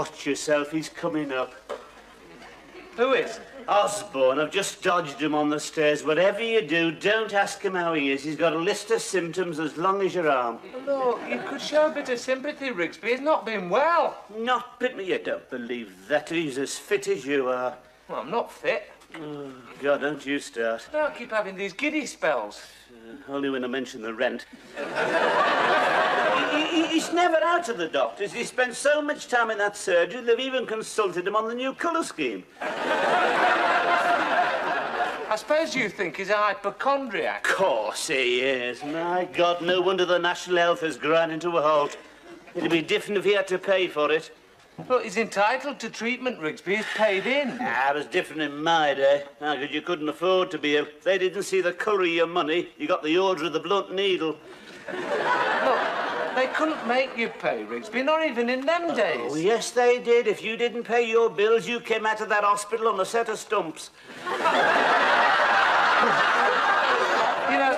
watch yourself. He's coming up. Who is? Osborne. I've just dodged him on the stairs. Whatever you do, don't ask him how he is. He's got a list of symptoms as long as your arm. Look, you could show a bit of sympathy, Rigsby. He's not been well. Not bit me. You don't believe that. He's as fit as you are. Well, I'm not fit. Oh, God, don't you start. I keep having these giddy spells. Only when I mention the rent. He's never out of the doctors. He spent so much time in that surgery, they've even consulted him on the new colour scheme. I suppose you think he's a hypochondriac. Of course he is. My God, no wonder the National Health has grinded to a halt. It'd be different if he had to pay for it. Look, he's entitled to treatment, Rigsby. He's paid in. It was different in my day. Because you couldn't afford to be ill. If they didn't see the colour of your money, you got the order of the blunt needle. Look, they couldn't make you pay, Rigsby, not even in them days. Oh, yes, they did. If you didn't pay your bills, you came out of that hospital on a set of stumps. You know,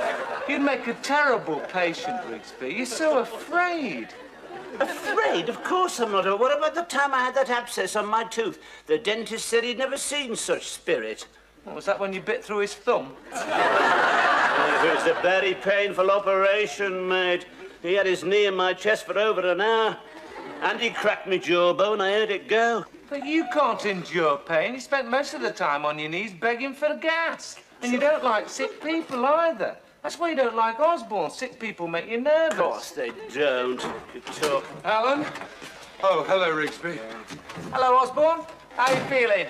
you'd make a terrible patient, Rigsby. You're so afraid. Afraid? Of course I'm not. What about the time I had that abscess on my tooth? The dentist said he'd never seen such spirit. What, was that when you bit through his thumb? It was a very painful operation, mate. He had his knee in my chest for over an hour. And he cracked my jawbone. I heard it go. But you can't endure pain. You spent most of the time on your knees begging for gas. And you don't like sick people either. That's why you don't like Osborne. Sick people make you nervous. Of course they don't. You talk. Alan? Oh, hello, Rigsby. Hello, Osborne. How are you feeling?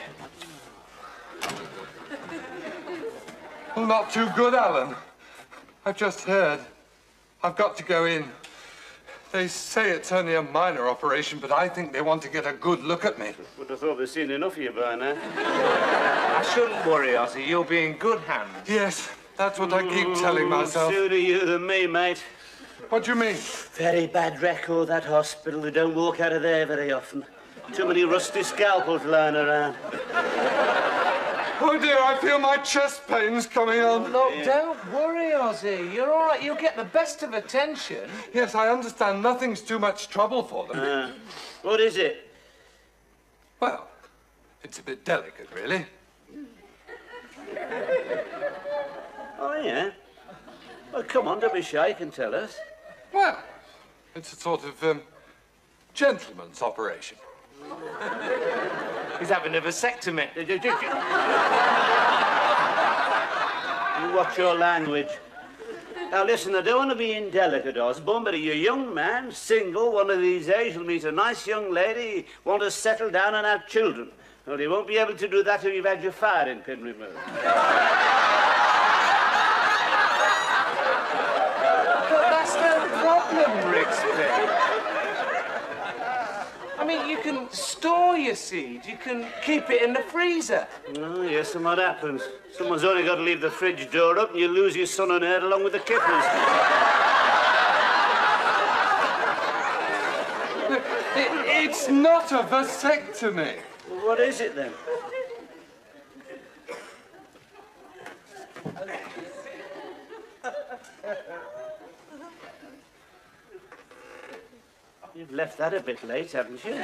Well, not too good, Alan. I've just heard. I've got to go in. They say it's only a minor operation, but I think they want to get a good look at me. Would have thought they'd seen enough of you by now. I shouldn't worry, Ozzy. You'll be in good hands. Yes, that's what I keep telling myself. Sooner you than me, mate. What do you mean? Very bad record, that hospital. They don't walk out of there very often. Too many rusty scalpels lying around. Oh, dear, I feel my chest pains coming on. Look, don't worry, Ozzy. You're all right. You'll get the best of attention. Yes, I understand nothing's too much trouble for them. What is it? Well, it's a bit delicate, really. Oh, yeah? Well, come on, don't be shy. You can tell us. Well, it's a sort of, gentleman's operation. He's having a vasectomy. You watch your language. Now, listen, I don't want to be indelicate, Osborne, but you're a young man, single. One of these days you'll meet a nice young lady, want to settle down and have children. Well, you won't be able to do that till you've had your firing pin removed. But that's no problem, Rigsby. I mean, you can store your seed. You can keep it in the freezer. Oh, yes, and what happens? Someone's only got to leave the fridge door up and you lose your son and heir along with the kippers. It's not a vasectomy. Well, what is it, then? You've left that a bit late, haven't you?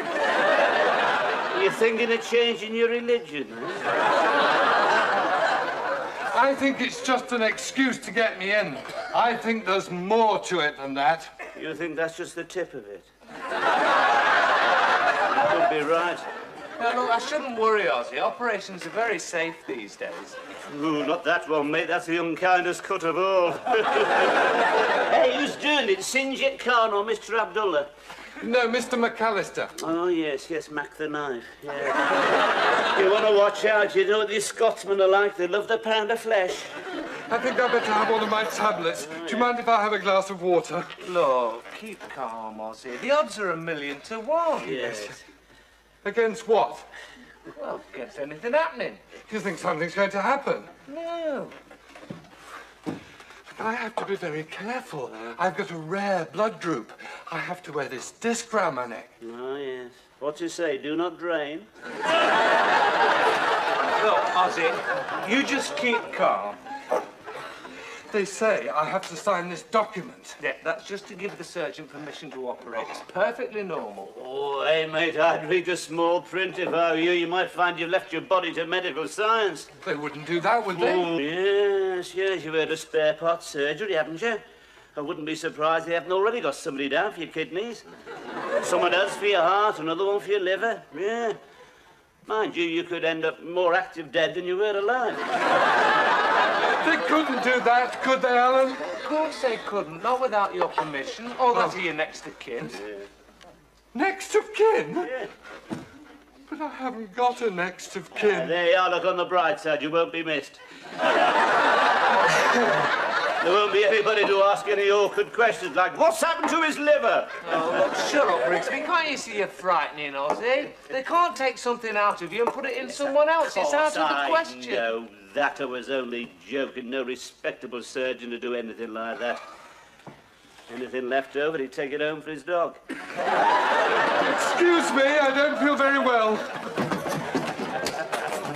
You're thinking of changing your religion, eh? I think it's just an excuse to get me in. I think there's more to it than that. You think that's just the tip of it? Could be right. No, look, I shouldn't worry, Ozzy. Operations are very safe these days. Ooh, not that one, mate. That's the unkindest cut of all. Hey, who's doing it? Sinjit Khan or Mr. Abdullah? No, Mr. McAllister. Oh, yes, Mac the knife. Yeah. You want to watch out. You know what these Scotsmen are like. They love the pound of flesh. I think I'd better have one of my tablets. Do you mind if I have a glass of water? Look, keep calm, Ozzy. The odds are 1,000,000 to 1. Yes. Against what? Well, against anything happening. You think something's going to happen? No. I have to be very careful. I've got a rare blood group. I have to wear this disc round my neck. Oh, yes. What you say? Do not drain. Look, Ozzy, you just keep calm. They say I have to sign this document. Yeah, that's just to give the surgeon permission to operate. It's perfectly normal. Oh, hey, mate, I'd read the small print if I were you. You might find you've left your body to medical science. They wouldn't do that, would they? Oh, yes, you've heard of spare part surgery, haven't you? I wouldn't be surprised they haven't already got somebody down for your kidneys. Someone else for your heart, another one for your liver. Yeah. Mind you, you could end up more active dead than you were alive. They couldn't do that, could they, Alan? Of course they couldn't, not without your permission. Or that to your next of kin. Yeah. Next of kin? Yeah. But I haven't got a next of kin. There you are, look on the bright side, you won't be missed. There won't be anybody to ask any awkward questions like, what's happened to his liver? Oh, look, shut up, Rigsby. Can't you see you're frightening us, eh? They can't take something out of you and put it in someone else. It's out of the question. No, that I was only joking. No respectable surgeon to do anything like that. Anything left over, he'd take it home for his dog. Excuse me, I don't feel very well.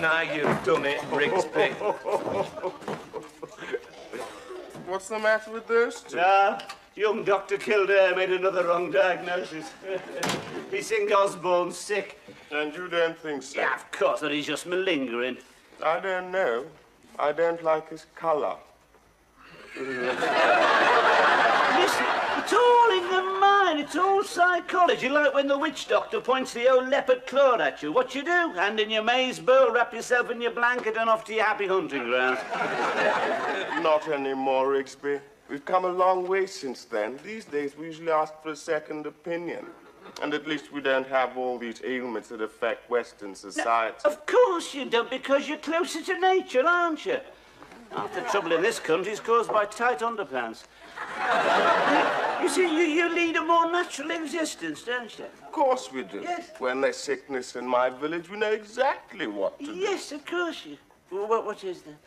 Now you've done it, Rigsby. What's the matter with those two? Young Dr. Kildare made another wrong diagnosis. He thinks Osborne's sick. And you don't think so? Yeah, of course, but he's just malingering. I don't know. I don't like his colour. Listen, it's all in the mind. It's all psychology. Like when the witch doctor points the old leopard claw at you. What you do? Hand in your maize bowl, wrap yourself in your blanket and off to your happy hunting grounds. Not anymore, Rigsby. We've come a long way since then. These days, we usually ask for a second opinion. And at least we don't have all these ailments that affect Western society. Of course you don't, because you're closer to nature, aren't you? Half the trouble in this country is caused by tight underpants. You see, you lead a more natural existence, don't you? Of course we do. Yes. When there's sickness in my village, we know exactly what to do. Yes, of course you. Well, what is that?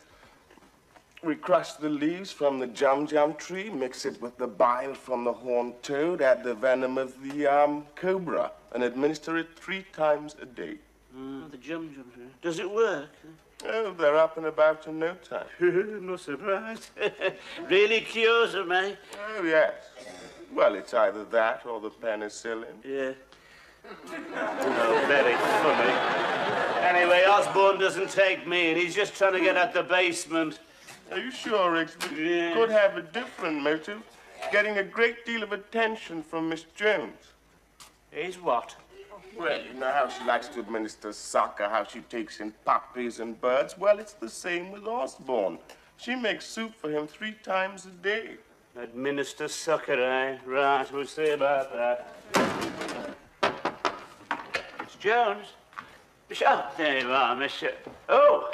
We crush the leaves from the jam tree, mix it with the bile from the horned toad, add the venom of the cobra, and administer it 3 times a day. The jam tree. Does it work? Oh, they're up and about in no time. No surprise. Really cures them, eh? Oh, yes. Well, it's either that or the penicillin. Yeah. Oh, very funny. Anyway, Osborne doesn't take me, and he's just trying to get at the basement. Are you sure, Rigsby? Yeah. Could have a different motive. Getting a great deal of attention from Miss Jones. Is what? Well, you know how she likes to administer sucker, how she takes in puppies and birds. Well, it's the same with Osborne. She makes soup for him 3 times a day. Administer sucker, eh? Right, we'll see about that. Miss Jones? Oh, there you are, Miss... Oh,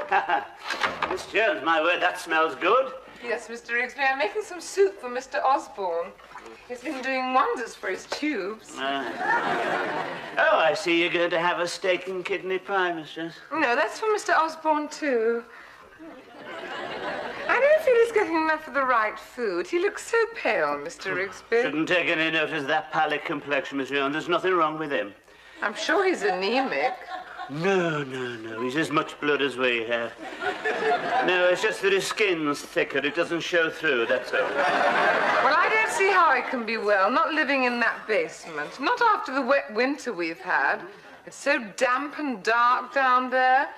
Miss Jones, my word, that smells good. Yes, Mr. Rigsby, I'm making some soup for Mr. Osborne. He's been doing wonders for his tubes. Oh, I see you're going to have a steak and kidney pie, Miss Jones. No, that's for Mr. Osborne, too. I don't feel he's getting enough of the right food. He looks so pale, Mr. Rigsby. Shouldn't take any notice of that pallid complexion, Miss Jones. There's nothing wrong with him. I'm sure he's anemic. No. He's as much blood as we have. No, it's just that his skin's thicker. It doesn't show through, that's all. Well, I don't see how he can be well, not living in that basement. Not after the wet winter we've had. It's so damp and dark down there.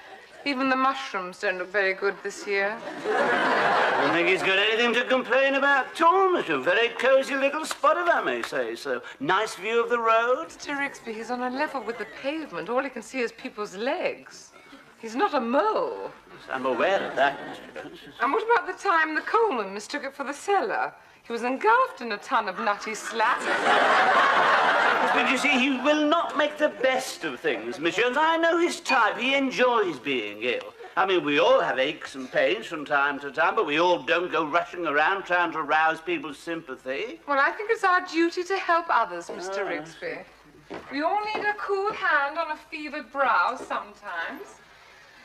Even the mushrooms don't look very good this year. I don't think he's got anything to complain about at all, Miss. A very cosy little spot, if I may say so. Nice view of the road. Mr. Rigsby, he's on a level with the pavement. All he can see is people's legs. He's not a mole. I'm aware of that, Mr. Francis. And what about the time the coalman mistook it for the cellar? He was engulfed in a ton of nutty slats. But you see, he will not make the best of things, Miss Jones. I know his type. He enjoys being ill. I mean, we all have aches and pains from time to time, but we all don't go rushing around trying to arouse people's sympathy. Well, I think it's our duty to help others, Mr. Rigsby. We all need a cool hand on a fevered brow sometimes.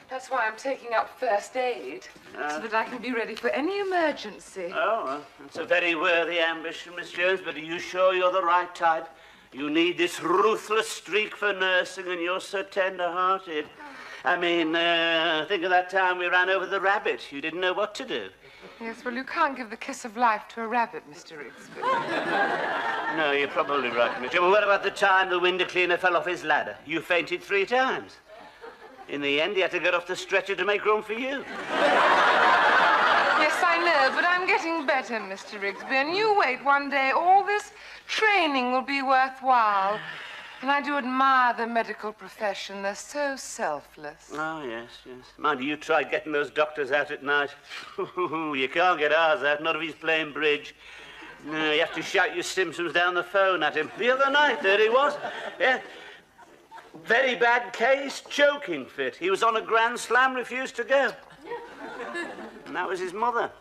That's why I'm taking up first aid, so that I can be ready for any emergency. Oh, well, that's a very worthy ambition, Miss Jones, but are you sure you're the right type? You need this ruthless streak for nursing, and you're so tender-hearted. I mean, think of that time we ran over the rabbit. You didn't know what to do. Yes, well, you can't give the kiss of life to a rabbit, Mr. Rigsby. No, you're probably right, Mister. Well, what about the time the window cleaner fell off his ladder? You fainted 3 times. In the end, he had to get off the stretcher to make room for you. Yes, I know, but I'm getting better, Mr. Rigsby, and you wait one day, all this training will be worthwhile. And I do admire the medical profession. They're so selfless. Oh, yes, yes. Mind you tried getting those doctors out at night. You can't get ours out, not if he's playing bridge. No, you have to shout your symptoms down the phone at him. The other night, there he was. Yeah. Very bad case, choking fit. He was on a grand slam, refused to go. And that was his mother.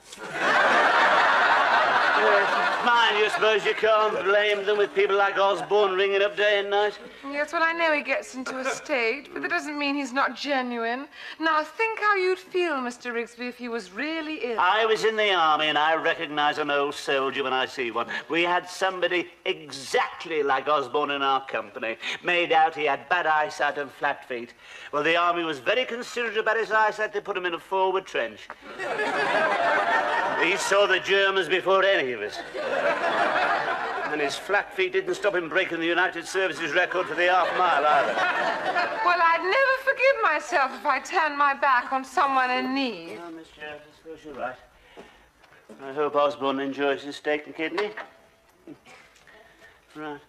Mind you, suppose you can't blame them with people like Osborne ringing up day and night? Yes, well, I know he gets into a state, but that doesn't mean he's not genuine. Now, think how you'd feel, Mr. Rigsby, if he was really ill. I was in the army, and I recognize an old soldier when I see one. We had somebody exactly like Osborne in our company. Made out he had bad eyesight and flat feet. Well, the army was very considerate about his eyesight. They put him in a forward trench. He saw the Germans before any of us. And his flat feet didn't stop him breaking the United Services record for the half-mile either. Well, I'd never forgive myself if I turned my back on someone in need. Oh, Miss Jones, I suppose you're right. I hope Osborne enjoys his steak and kidney. Right.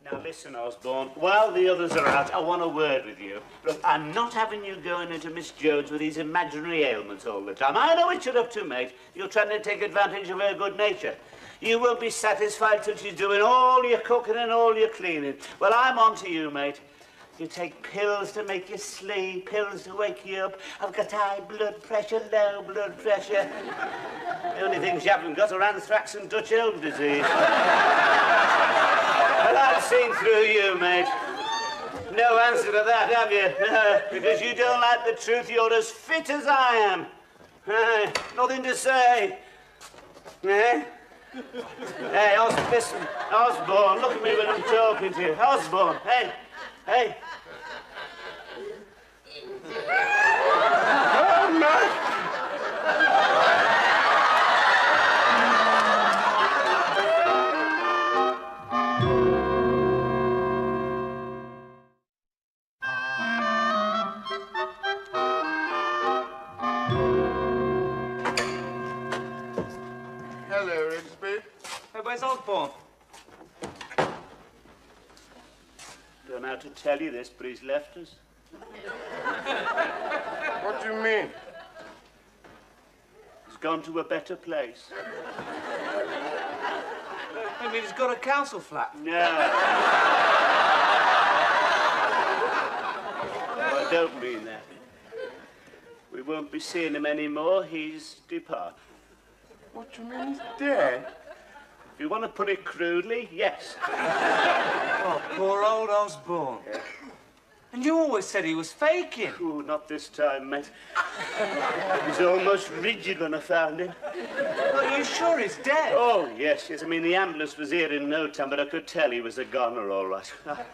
Now, listen, Osborne. While the others are out, I want a word with you. Look, I'm not having you going into Miss Jones with these imaginary ailments all the time. I know what you're up to, mate. You're trying to take advantage of her good nature. You won't be satisfied till she's doing all your cooking and all your cleaning. Well, I'm on to you, mate. You take pills to make you sleep, pills to wake you up. I've got high blood pressure, low blood pressure. The only things you haven't got are anthrax and Dutch elm disease. Well, I've seen through you, mate. No answer to that, have you? No, because you don't like the truth. You're as fit as I am. Nothing to say. Eh? Hey, listen, Osborne, look at me when I'm talking to you. Osborne, hey, hey. Oh, no. Hello, Rigsby. Hey, where's Osborne? Don't know how to tell you this, but he's left us. What do you mean? He's gone to a better place. I mean, he's got a council flat. No. I don't mean that. We won't be seeing him anymore. He's departed. What do you mean he's dead? If you want to put it crudely, yes. Oh, poor old Osborne. Yeah. And you always said he was faking. Oh, not this time, mate. He was almost rigid when I found him. Are you sure he's dead? Oh, yes, yes. I mean, the ambulance was here in no time, but I could tell he was a goner, all right.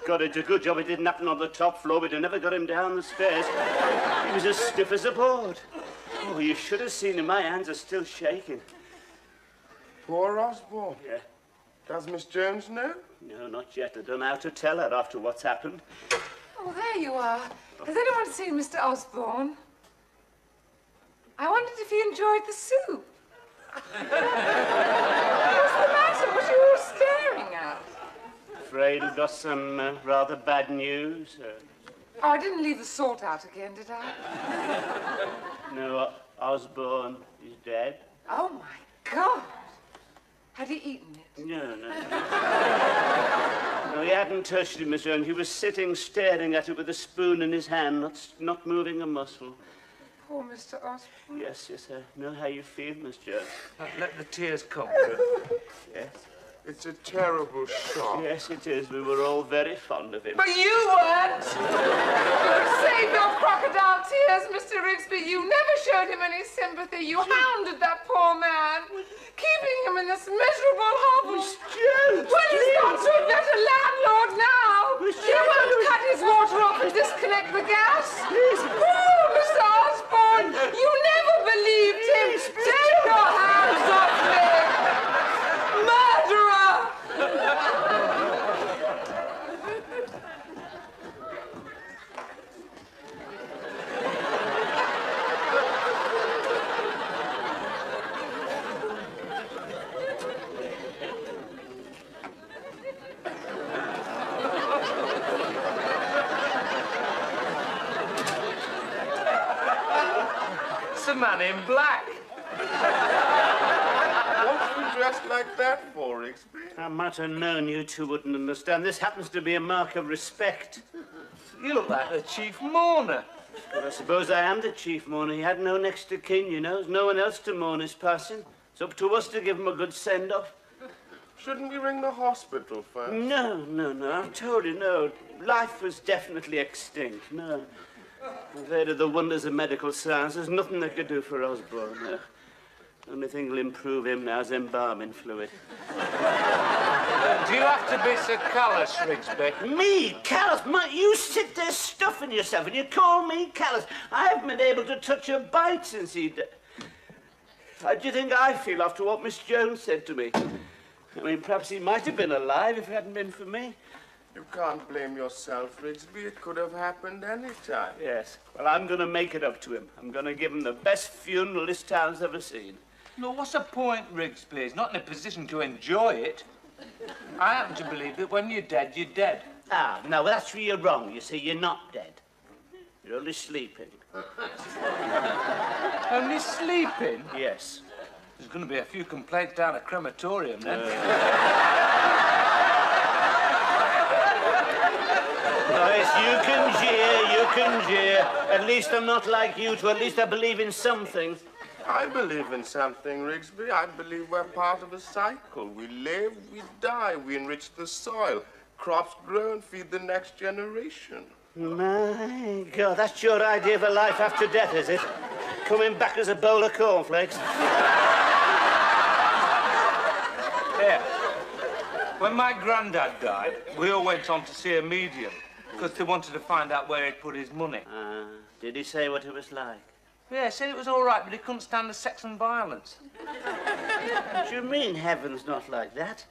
God, it's a good job it didn't happen on the top floor. We'd have never got him down the stairs. He was as stiff as a board. Oh, you should have seen him. My hands are still shaking. Poor Osborne. Yeah. Does Miss Jones know? No, not yet. I don't know how to tell her after what's happened. Oh, there you are. Has anyone seen Mr. Osborne? I wondered if he enjoyed the soup. What's the matter? What are you all staring at? Afraid we've got some rather bad news. Oh, I didn't leave the salt out again, did I? No, Osborne is dead. Oh, my God. Had he eaten it? No. No, he hadn't touched it, Miss Jones. He was sitting staring at it with a spoon in his hand, not moving a muscle. Poor Mr. Osborne. Yes, I know how you feel, Miss Jones. Let the tears come. Yes. It's a terrible shock. Yes, it is. We were all very fond of him. But you weren't! Save your crocodile tears, Mr. Rigsby. You never showed him any sympathy. You hounded that poor man, keeping him in this miserable hovel. Miss Jones, Well, he's got to a better landlord now. Miss He won't Jones. cut his water off and disconnect the gas. Please. Poor Osborne! You never believed him! Take your hands off me! Murderer! It's the man in black. What are you dressed like that for, Rigsby? I might have known you two wouldn't understand. This happens to be a mark of respect. You look like the chief mourner. But I suppose I am the chief mourner. He had no next of kin, you know. There's no one else to mourn his passing. It's up to us to give him a good send-off. Shouldn't we ring the hospital first? No. I've told you, no. Life was definitely extinct, no. I've heard of the wonders of medical science. There's nothing they could do for Osborne, no. The only thing that'll improve him now is embalming fluid. Do you have to be so callous, Rigsby? Me? Callous? You sit there stuffing yourself and you call me callous. I haven't been able to touch a bite since he died. How do you think I feel after what Miss Jones said to me? I mean, perhaps he might have been alive if it hadn't been for me. You can't blame yourself, Rigsby. It could have happened any time. Yes. Well, I'm going to make it up to him. I'm going to give him the best funeral this town's ever seen. No, what's the point, Rigsby? He's not in a position to enjoy it. I happen to believe that when you're dead, you're dead. Ah, no, well, that's where you're wrong. You see, you're not dead. You're only sleeping. Only sleeping? Yes. There's going to be a few complaints down at crematorium then. Yes, you can jeer. At least I'm not like you two. At least I believe in something. I believe in something, Rigsby. I believe we're part of a cycle. We live, we die, we enrich the soil. Crops grow and feed the next generation. My God, that's your idea of a life after death, is it? Coming back as a bowl of cornflakes? Yeah. When my granddad died, we all went on to see a medium because they wanted to find out where he'd put his money. Did he say what it was like? Yeah, said it was all right, but he couldn't stand the sex and violence. What do you mean heaven's not like that?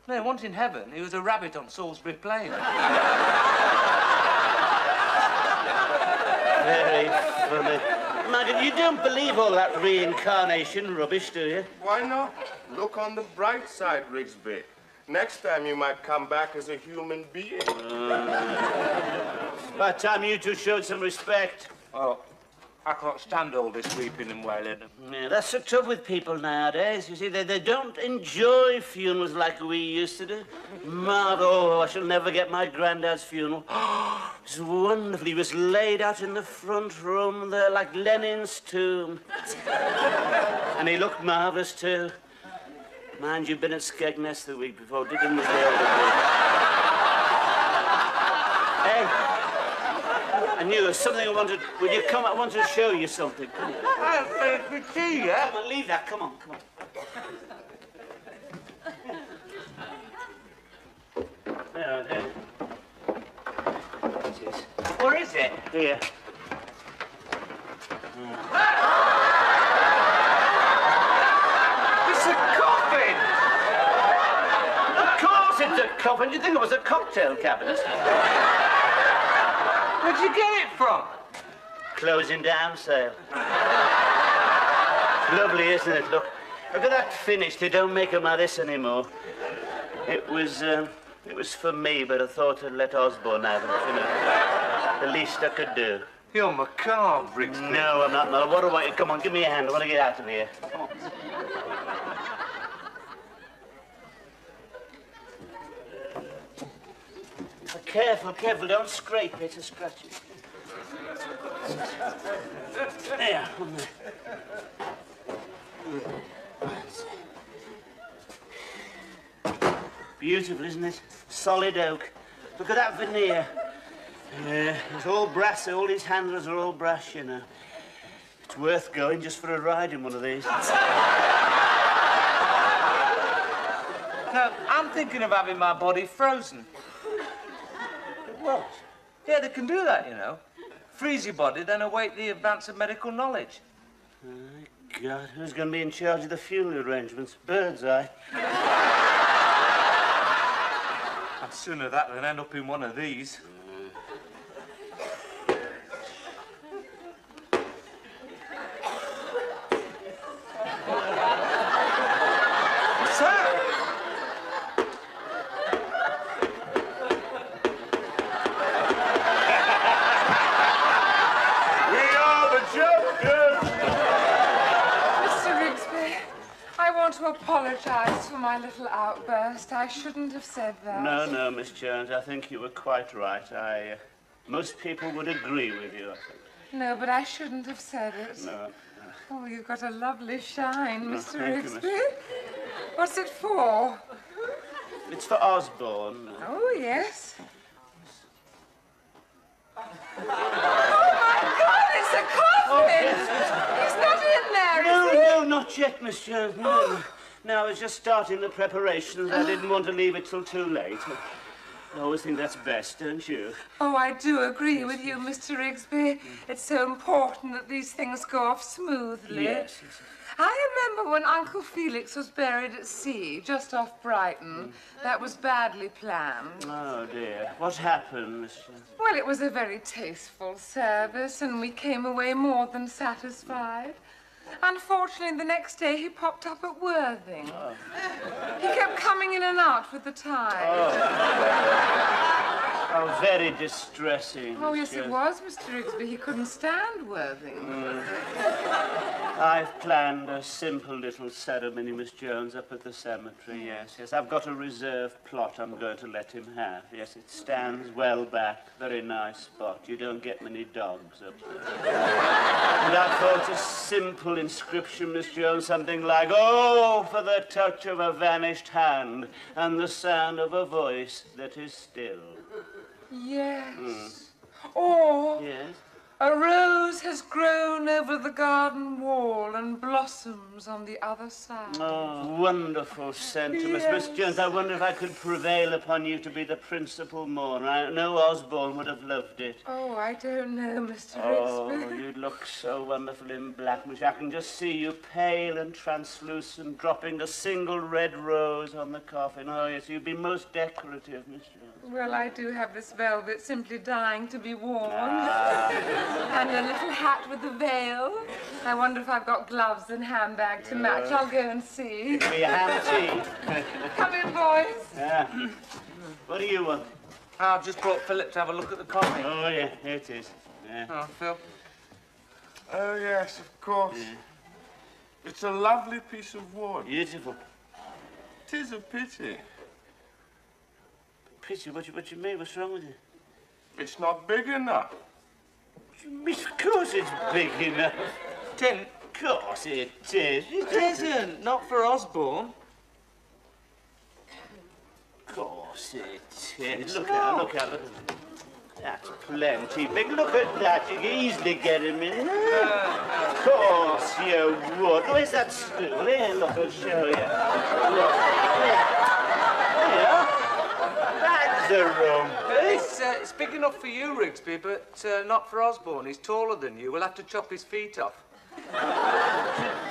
No, he wasn't in heaven. He was a rabbit on Salisbury Plain. Very funny. Margaret, you don't believe all that reincarnation rubbish, do you? Why not? Look on the bright side, Rigsby. Next time you might come back as a human being. By the time you two showed some respect. Well, I can't stand all this weeping and wailing. Yeah, that's the trouble with people nowadays. You see, they don't enjoy funerals like we used to do. Oh, I shall never get my granddad's funeral. It was wonderful. He was laid out in the front room there like Lenin's tomb. And he looked marvellous, too. Mind, you've been at Skegness the week before. Dickon was there. Hey, I knew there was something I wanted. Will you come? I want to show you something. Come on. I'll finish the tea, yeah? Come on, leave that. Come on. There. It is. What is it? Here. It's a coffin! Of course it's a coffin. Do you think it was a cocktail cabinet? Where'd you get it from? Closing down sale. Lovely, isn't it? Look at that finish. They don't make them like this anymore. It was for me, but I thought I'd let Osborne have it, you know. The least I could do. You're macabre, Rigsby. No, I'm not. No, what do I want you? Come on, give me a hand. I want to get out of here. Come on. Careful, careful. Don't scrape it or scratch it. There, on there. Beautiful, isn't it? Solid oak. Look at that veneer. It's all brass. All these handles are all brass, you know. It's worth going just for a ride in one of these. No, I'm thinking of having my body frozen. What? Yeah, they can do that, you know. Freeze your body, then await the advance of medical knowledge. God, who's going to be in charge of the funeral arrangements? Birdseye. I'd sooner that than end up in one of these. What's that? We are the Jokers! Mr. Rigsby, I want to apologize for my little outburst. I shouldn't have said that. No, Miss Jones, I think you were quite right. Most people would agree with you, I think. No, but I shouldn't have said it. No. Oh, you've got a lovely shine, Mr. thank you, Rigsby. What's it for? It's for Osborne. Oh, yes. Oh, my God, it's a coffin! He's not in there, is he? No, not yet, Miss Jones. No. No, I was just starting the preparations. I didn't want to leave it till too late. I always think that's best, don't you? Oh, I do agree with you, Mr. Rigsby. It's so important that these things go off smoothly. Yes. I remember when Uncle Felix was buried at sea, just off Brighton. That was badly planned. Oh, dear. What happened, Miss Jones? Well, it was a very tasteful service, and we came away more than satisfied. Unfortunately, the next day he popped up at Worthing. Oh. He kept coming in and out with the tide. Oh, very distressing. Oh, Miss yes, it Jones. was, Mr. Rigsby. He couldn't stand Worthing. I've planned a simple little ceremony, Miss Jones, up at the cemetery, yes. I've got a reserve plot I'm going to let him have. Yes, it stands well back, very nice spot. You don't get many dogs up there. And I thought a simple inscription, Miss Jones, something like, "Oh, for the touch of a vanished hand and the sound of a voice that is still." Yes. Or Yes? a rose has grown over the garden wall and blossoms on the other side. Oh, wonderful sentiments. Miss Yes. Jones, I wonder if I could prevail upon you to be the principal mourner. I know Osborne would have loved it. Oh, I don't know, Mr. Oh, Rigsby. you'd look so wonderful in black, Miss. I can just see you pale and translucent, dropping a single red rose on the coffin. Oh, yes, you'd be most decorative, Miss Jones. Well, I do have this velvet simply dying to be worn. And a little hat with a veil. I wonder if I've got gloves and handbag to match. I'll go and see. Be a ham tea. Come in, boys. Yeah. What do you want? I've just brought Philip to have a look at the coffin. Oh, yeah, here it is. Yeah. Oh, Phil. Oh, yes, of course. It's a lovely piece of wood. Beautiful. 'Tis a pity. Pity, what you mean? What's wrong with you? It's not big enough. Of course it's big enough. Tin, Of course it is. it isn't. Not for Osborne. Of course it is. Look out, look out, look out. That's plenty big. Look at that. You can easily get him in. Of course you would. Where's that stool? Here, look, I'll show you. Look. Here. That's the room. It's big enough for you, Rigsby, but not for Osborne. He's taller than you. We'll have to chop his feet off.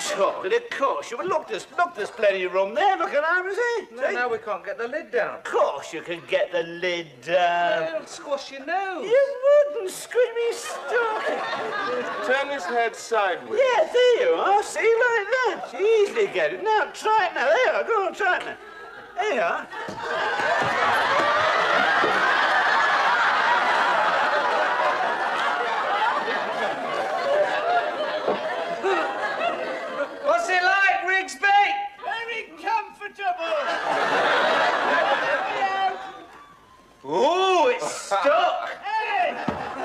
Chocolate, of course you would. Look, there's plenty of room there. Look at that, is it? No, now we can't get the lid down. Of course you can get the lid down. It'll squash your nose. You wouldn't scream me stuck. Turn his head sideways. Yeah, there you are. See, like that. You easily get it. Now, try it now. There you are. Go on, try it now. There you are. What's it like, Rigsby? Very comfortable. Oh, it's stuck.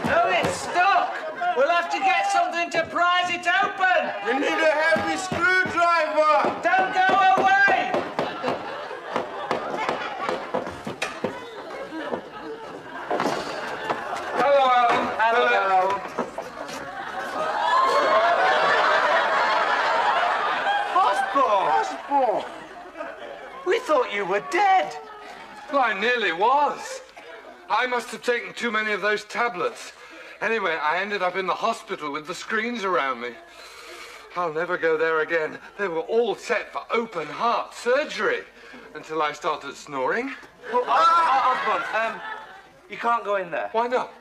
No, it's stuck. We'll have to get something to prise it open. You need a heavy screwdriver. Don't go away. Hello, Alan. Hello. Osborne. We thought you were dead. Well, I nearly was. I must have taken too many of those tablets. Anyway, I ended up in the hospital with the screens around me. I'll never go there again. They were all set for open heart surgery until I started snoring. Osborne, you can't go in there. Why not?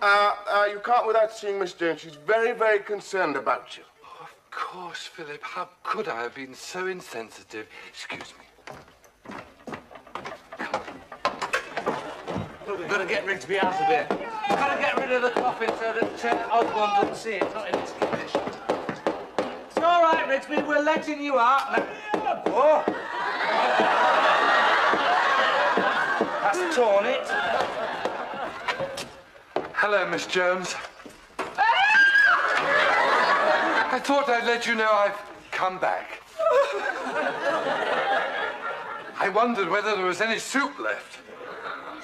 You can't without seeing Miss Jones. She's very, very concerned about you. Of course, Philip. How could I have been so insensitive? Excuse me. Look, we've got to get Rigsby out of here. We've got to get rid of the coffin so that Osborne doesn't see it. It's not in its condition. It's all right, Rigsby. We're letting you out. Now... Oh! That's torn it. Hello, Miss Jones. I thought I'd let you know I've come back. I wondered whether there was any soup left.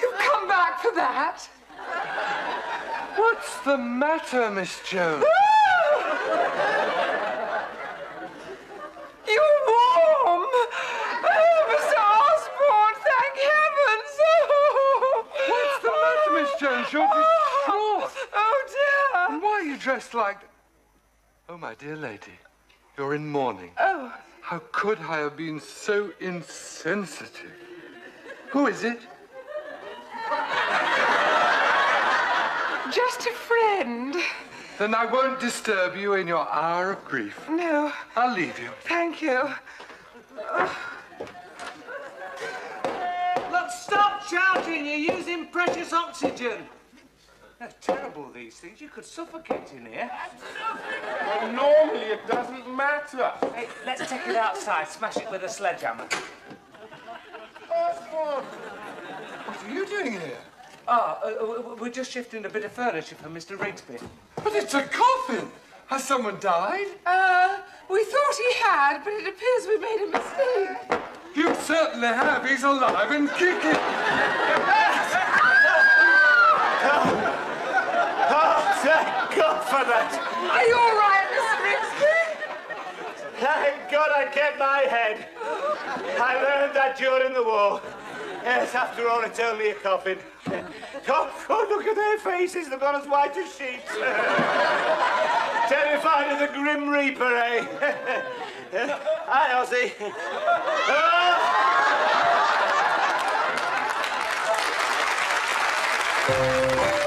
You've come back for that? What's the matter, Miss Jones? You're warm! Oh, Mr. Osborne, thank heavens! What's the matter, Miss Jones? You're distraught. Oh, dear! And why are you dressed like... Oh, my dear lady, you're in mourning. Oh. How could I have been so insensitive? Who is it? Just a friend. Then I won't disturb you in your hour of grief. No, I'll leave you. thank you. Look, stop shouting. You're using precious oxygen. They're terrible, these things. You could suffocate in here. Well, normally it doesn't matter. Hey, let's take it outside. Smash it with a sledgehammer. Osborne! What are you doing here? We're just shifting a bit of furniture for Mr. Rigsby. But it's a coffin. Has someone died? We thought he had, but it appears we made a mistake. You certainly have. He's alive and kicking. Oh, thank God for that. Are you all right, Mr. Rigsby? Thank God I kept my head. I learned that during the war. Yes, after all, it's only a coffin. Oh, look at their faces. They've gone as white as sheets. Terrified of the Grim Reaper, eh? Hi, Ozzy. Oh!